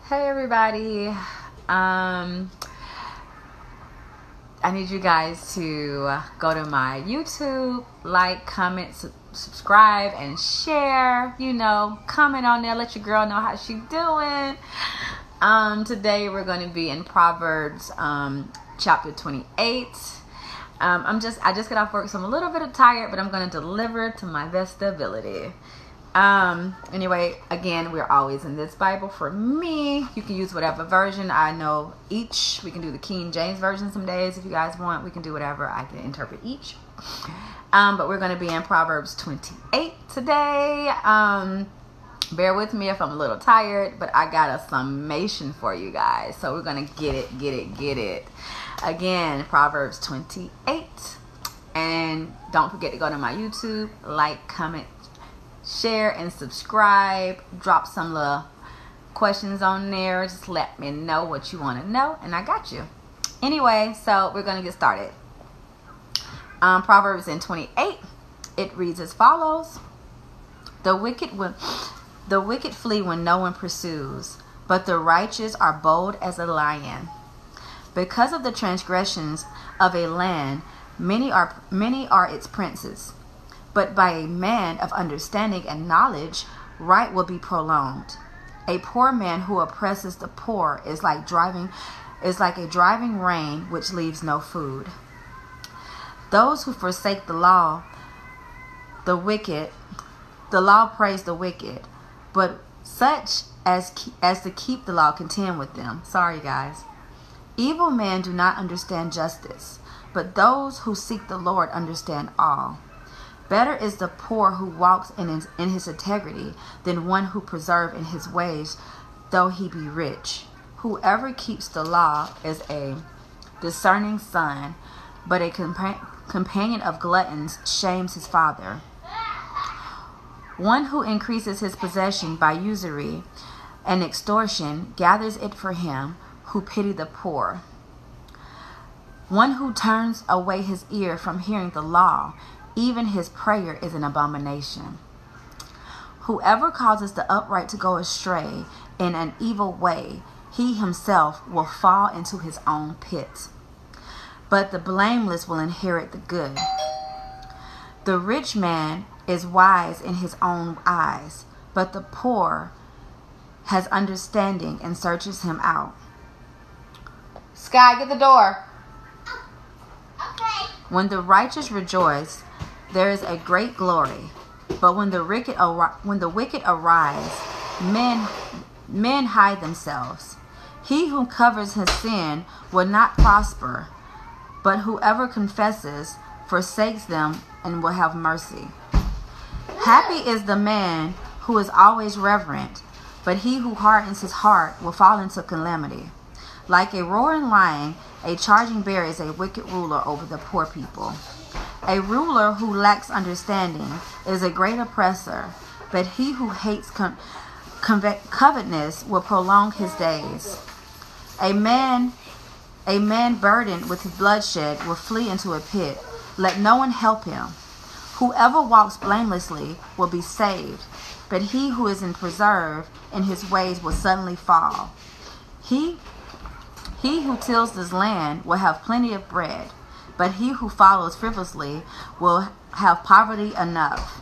Hey everybody. I need you guys to go to my YouTube, like, comment, subscribe, and share. Comment on there. Let your girl know how she doing. Today we're going to be in Proverbs chapter 28. I just got off work, so I'm a little bit tired, but I'm going to deliver to my best ability. Anyway, again, we're always in this Bible. For me, you can use whatever version. I know each. We can do the King James version some days if you guys want. We can do whatever. I can interpret each. But we're going to be in Proverbs 28 today. Bear with me if I'm a little tired, but I got a summation for you guys. So we're going to get it. Again, Proverbs 28. And don't forget to go to my YouTube, like, comment, share, and subscribe. Drop some little questions on there. Just let me know what you want to know, and I got you. Anyway, so we're going to get started. Proverbs in 28, it reads as follows. The wicked flee when no one pursues, but the righteous are bold as a lion. Because of the transgressions of a land, many are its princes. But by a man of understanding and knowledge, right will be prolonged. A poor man who oppresses the poor is like a driving rain which leaves no food. Those who forsake the law praise the wicked, but such as to keep the law contend with them. Sorry, guys. Evil men do not understand justice, but those who seek the Lord understand all. Better is the poor who walks in his integrity than one who preserves in his ways, though he be rich. Whoever keeps the law is a discerning son, but a companion of gluttons shames his father. One who increases his possession by usury and extortion gathers it for him who pity the poor. One who turns away his ear from hearing the law, even his prayer is an abomination. Whoever causes the upright to go astray in an evil way, he himself will fall into his own pit. But the blameless will inherit the good. The rich man is wise in his own eyes, but the poor has understanding and searches him out. Sky, get the door. Okay. When the righteous rejoice, there is a great glory, but when the wicked arise, men hide themselves. He who covers his sin will not prosper, but whoever confesses forsakes them and will have mercy. Happy is the man who is always reverent, but he who hardens his heart will fall into calamity. Like a roaring lion, a charging bear is a wicked ruler over the poor people. A ruler who lacks understanding is a great oppressor, but he who hates covetousness will prolong his days. A man burdened with bloodshed will flee into a pit. Let no one help him. Whoever walks blamelessly will be saved, but he who is preserved in his ways will suddenly fall. He who tills this land will have plenty of bread, but he who follows frivolously will have poverty enough.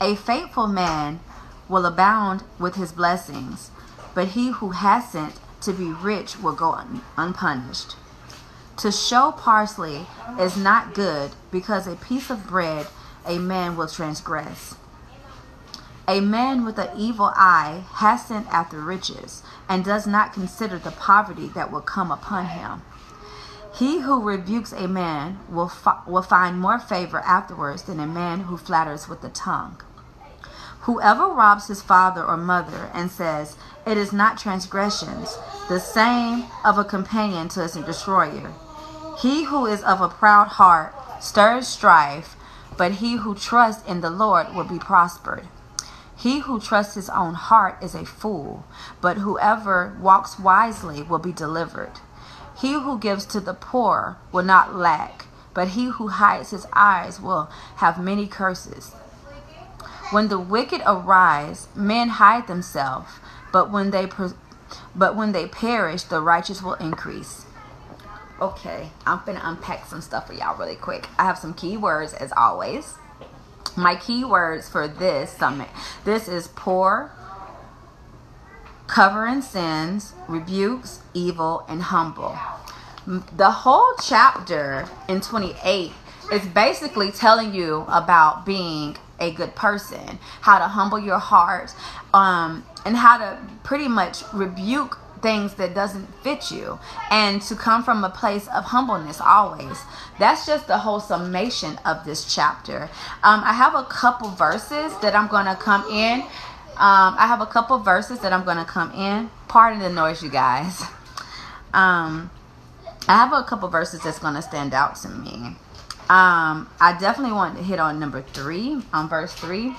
A faithful man will abound with his blessings, but he who hastens to be rich will go unpunished. To show parsley is not good, because a piece of bread a man will transgress. A man with an evil eye hastens after riches, and does not consider the poverty that will come upon him. He who rebukes a man will find more favor afterwards than a man who flatters with the tongue. Whoever robs his father or mother and says, "It is not transgressions," the same of a companion to his destroyer. He who is of a proud heart stirs strife, but he who trusts in the Lord will be prospered. He who trusts his own heart is a fool, but whoever walks wisely will be delivered. He who gives to the poor will not lack, but he who hides his eyes will have many curses. When the wicked arise, men hide themselves, but when they but when they perish, the righteous will increase. Okay, I'm finna unpack some stuff for y'all really quick. I have some keywords as always. My keywords for this summit. This is poor, covering sins, rebukes, evil, and humble. The whole chapter in 28 is basically telling you about being a good person, how to humble your heart, and how to pretty much rebuke things that doesn't fit you, and to come from a place of humbleness always. That's just the whole summation of this chapter. I have a couple verses that I'm going to come in. Pardon the noise, you guys. I have a couple verses that's going to stand out to me. I definitely want to hit on number 3, on verse 3.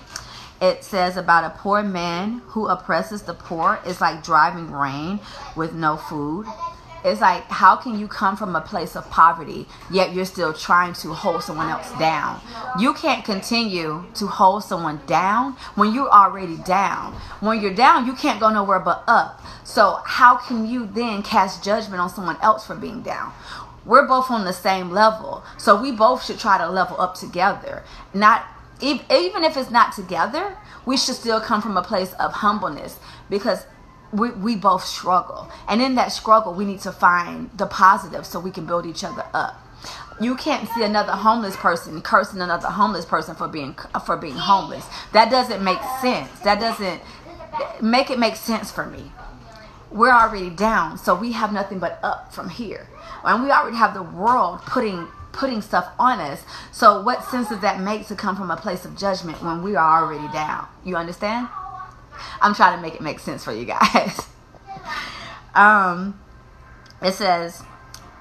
It says about a poor man who oppresses the poor is like driving rain with no food. It's like, how can you come from a place of poverty, yet you're still trying to hold someone else down? You can't continue to hold someone down when you're already down. When you're down, you can't go nowhere but up. So how can you then cast judgment on someone else for being down? We're both on the same level, so we both should try to level up together. Not even if it's not together, we should still come from a place of humbleness, because we both struggle. And in that struggle, we need to find the positive so we can build each other up. You can't see another homeless person cursing another homeless person for being homeless. That doesn't make sense. That doesn't make it make sense for me. We're already down, so we have nothing but up from here. And we already have the world putting stuff on us. So what sense does that make to come from a place of judgment when we are already down? You understand? I'm trying to make it make sense for you guys. It says,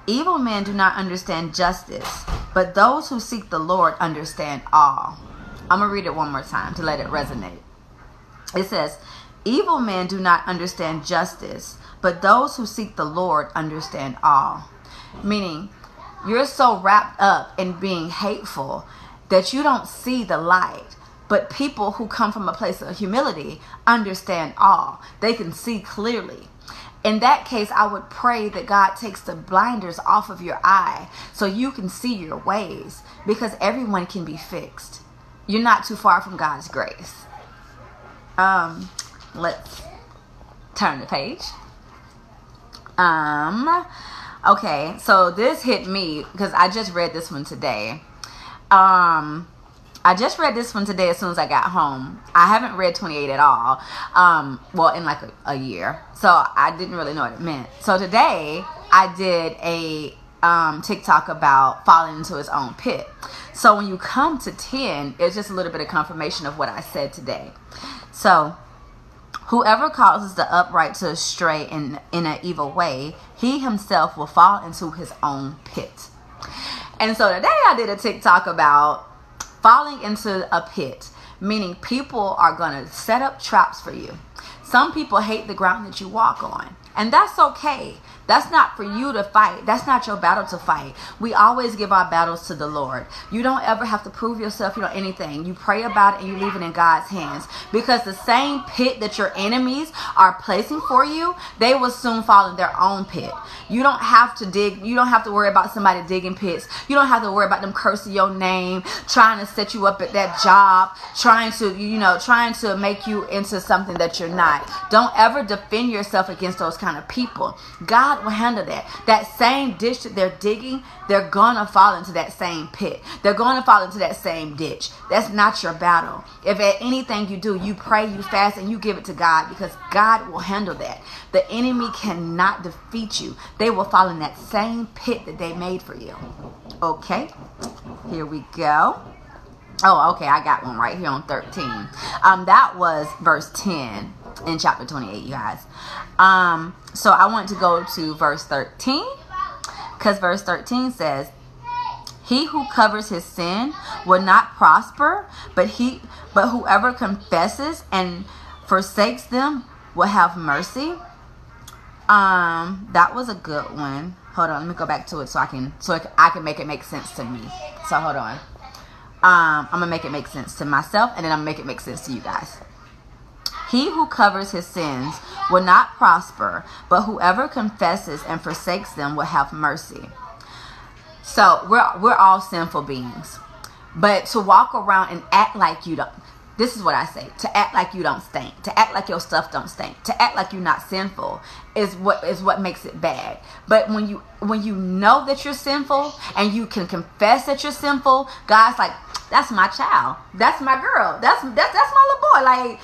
evil men do not understand justice, but those who seek the Lord understand all. I'm going to read it one more time to let it resonate. It says, evil men do not understand justice, but those who seek the Lord understand all. Meaning, you're so wrapped up in being hateful that you don't see the light. But people who come from a place of humility understand all. They can see clearly. In that case, I would pray that God takes the blinders off of your eye so you can see your ways, because everyone can be fixed. You're not too far from God's grace. Let's turn the page. Okay, so this hit me because I just read this one today. I just read this one today as soon as I got home. I haven't read 28 at all. Well, in like a year. So I didn't really know what it meant. So today I did a TikTok about falling into his own pit. So when you come to 10, it's just a little bit of confirmation of what I said today. So whoever causes the upright to stray in an evil way, he himself will fall into his own pit. And so today I did a TikTok about falling into a pit, meaning people are going to set up traps for you. Some people hate the ground that you walk on, and that's okay. That's not for you to fight. That's not your battle to fight. We always give our battles to the Lord. You don't ever have to prove yourself, anything. You pray about it and you leave it in God's hands. Because the same pit that your enemies are placing for you, they will soon fall in their own pit. You don't have to dig. You don't have to worry about somebody digging pits. You don't have to worry about them cursing your name, trying to set you up at that job, trying to make you into something that you're not. Don't ever defend yourself against those kind of people. God will handle that. That same ditch that they're digging, they're gonna fall into that same pit. They're gonna fall into that same ditch. That's not your battle. If at anything you do, you pray, you fast, and you give it to God, because God will handle that. The enemy cannot defeat you. They will fall in that same pit that they made for you. Okay, here we go. Oh, okay, I got one right here on 13. That was verse 10 in chapter 28, you guys. So I want to go to verse 13, because verse 13 says, he who covers his sin will not prosper, but whoever confesses and forsakes them will have mercy. That was a good one. Hold on, let me go back to it so I can make it make sense to me. So hold on. I'm gonna make it make sense to myself, and then I'm gonna make it make sense to you guys. He who covers his sins will not prosper, but whoever confesses and forsakes them will have mercy. So we're all sinful beings. But to walk around and act like you don't, this is what I say, to act like you don't stink, to act like your stuff don't stink, to act like you're not sinful is what makes it bad. But when you know that you're sinful and you can confess that you're sinful, God's like, that's my child, that's my girl, that's my little boy. Like,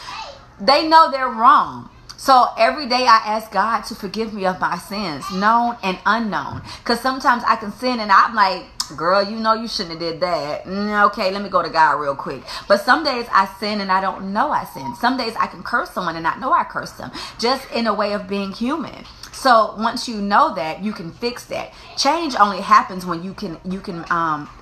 they know they're wrong. So every day I ask God to forgive me of my sins, known and unknown. Because sometimes I can sin and I'm like, girl, you know you shouldn't have did that. Okay, let me go to God real quick. But some days I sin and I don't know I sin. Some days I can curse someone and not know I cursed them. Just in a way of being human. So once you know that, you can fix that. Change only happens when you can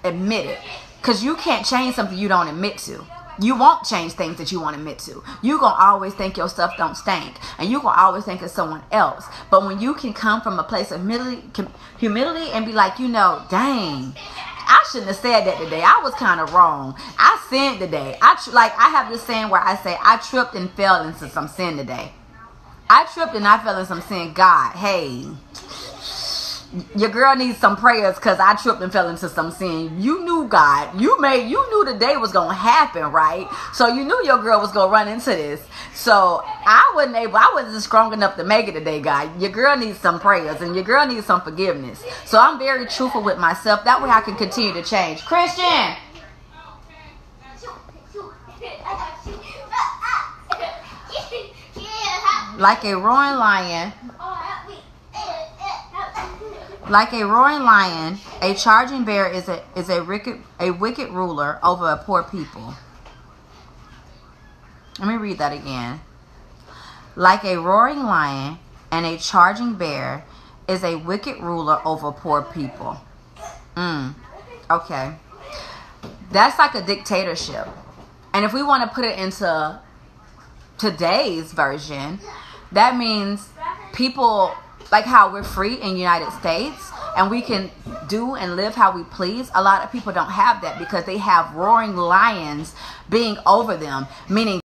admit it. Because you can't change something you don't admit to. You won't change things that you won't admit to. You gonna always think your stuff don't stink, and you gonna always think it's someone else. But when you can come from a place of humility and be like, dang, I shouldn't have said that today. I was kind of wrong. I sinned today. I have this saying where I say I tripped and fell into some sin today. I tripped and I fell into some sin. God, hey, your girl needs some prayers because I tripped and fell into some sin. You knew God. You knew the day was going to happen, right? So you knew your girl was going to run into this. So I wasn't strong enough to make it today, God. Your girl needs some prayers and your girl needs some forgiveness. So I'm very truthful with myself. That way I can continue to change. Christian! Like a roaring lion, a charging bear is a wicked ruler over a poor people. Let me read that again. Like a roaring lion and a charging bear is a wicked ruler over poor people. Okay. That's like a dictatorship. And if we want to put it into today's version, that means people, like how we're free in the United States and we can do and live how we please. A lot of people don't have that because they have roaring lions being over them, meaning